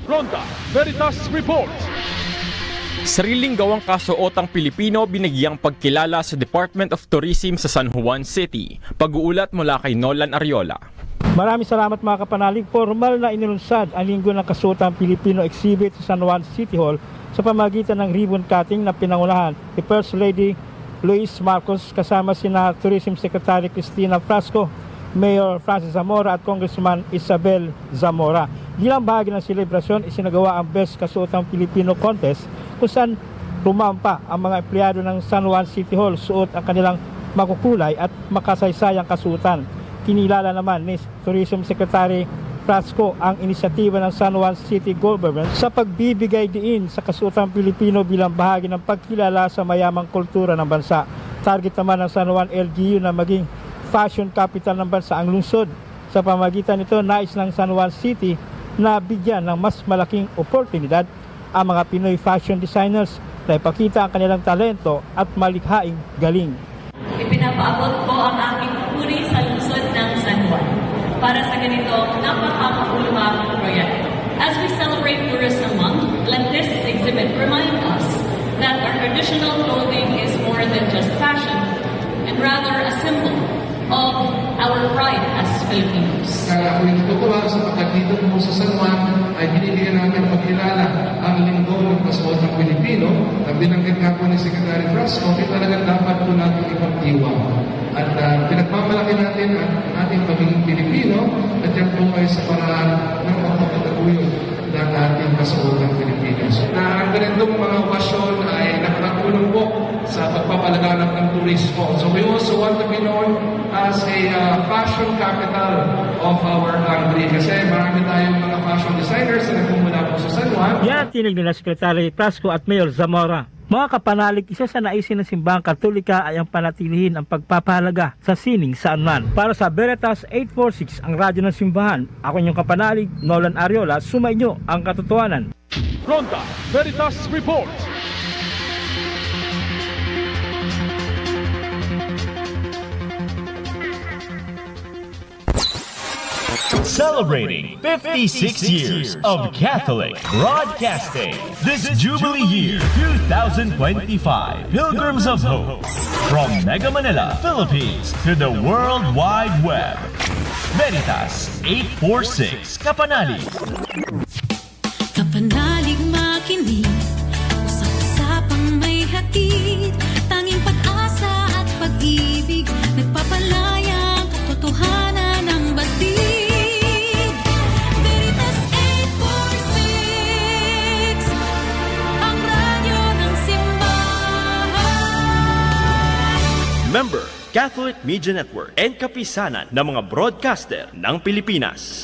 Ronda Veritas Report. Sariling gawang kasuotang Pilipino binigyang pagkilala sa Department of Tourism sa San Juan City. Pag-uulat mula kay Nolan Ariola. Maraming salamat mga kapanalig. Formal na inilunsad ang Linggo ng Kasuotang Pilipino exhibit sa San Juan City Hall sa pamagitan ng ribbon cutting na pinangunahan ni First Lady Luis Marcos kasama sina Tourism Secretary Cristina Frasco, Mayor Francis Zamora at Congressman Isabel Zamora. Bilang bahagi ng selebrasyon, isinagawa ang Best Kasuotang Pilipino Contest kung saan rumampa ang mga empleyado ng San Juan City Hall suot ang kanilang makukulay at makasaysayang kasuotan. Kinilala naman ni Tourism Secretary Frasco ang inisyatiba ng San Juan City Government sa pagbibigay diin sa kasuotang Pilipino bilang bahagi ng pagkilala sa mayamang kultura ng bansa. Target naman ng San Juan LGU na maging fashion capital ng bansa ang lungsod. Sa pamagitan nito, nais ng San Juan City na bigyan ng mas malaking oportunidad ang mga Pinoy fashion designers na ipakita ang kanilang talento at malikhaing galing. Ipinapaabot ko ang aking papuri sa lungsod ng San Juan para sa ganitong napakakahulugang proyekto. As we celebrate Tourism Month, let this exhibit remind us that our traditional clothing is more than just fashion and rather a symbol of our pride as Filipinos. Kaya ako natutuwa sapagkat dito po sa San Juan ay binibigyan natin pagkilala ang Linggo ng Kasuotang Pilipino na binanggit nga po ni Secretary Frasco, talagang dapat po natin ipagdiwang. At pinagmamalaki natin ang ating pagiging Pilipino at yan po ay sa paraan ng pagpapataguyod ng ating Kasuotang Pilipinos. Na ang ganitong mga okasyon ay nakakatulong po sa pagpapalaganap ng turismo. So we also want to be known as a fashion capital of our country. Kasi marami tayong mga fashion designers na nagmumula po sa San Juan. Yan tinig nila Secretary Frasco at Mayor Zamora. Mga kapanalig, isa sa naisin ng Simbahang Katolika ay ang panatilihin ang pagpapahalaga sa sining sa anuman. Para sa Veritas 846, ang radyo ng Simbahan, ako inyong kapanalig, Nolan Ariola, sumainyo ang katotohanan. Ronda Veritas Report. Celebrating 56 years of Catholic Broadcasting. This Jubilee Year 2025, Pilgrims of Hope. From Mega Manila, Philippines to the World Wide Web. Veritas 846, Kapanalig. Kapanalig makinig, usap-usapang may hatid, tanging pag-asa at pag-ibig, nagpapalaya ang katotohanan ng batid. Veritas 846, ang radyo ng simbahan. Member, Catholic Media Network and kapisanan ng mga broadcaster ng Pilipinas.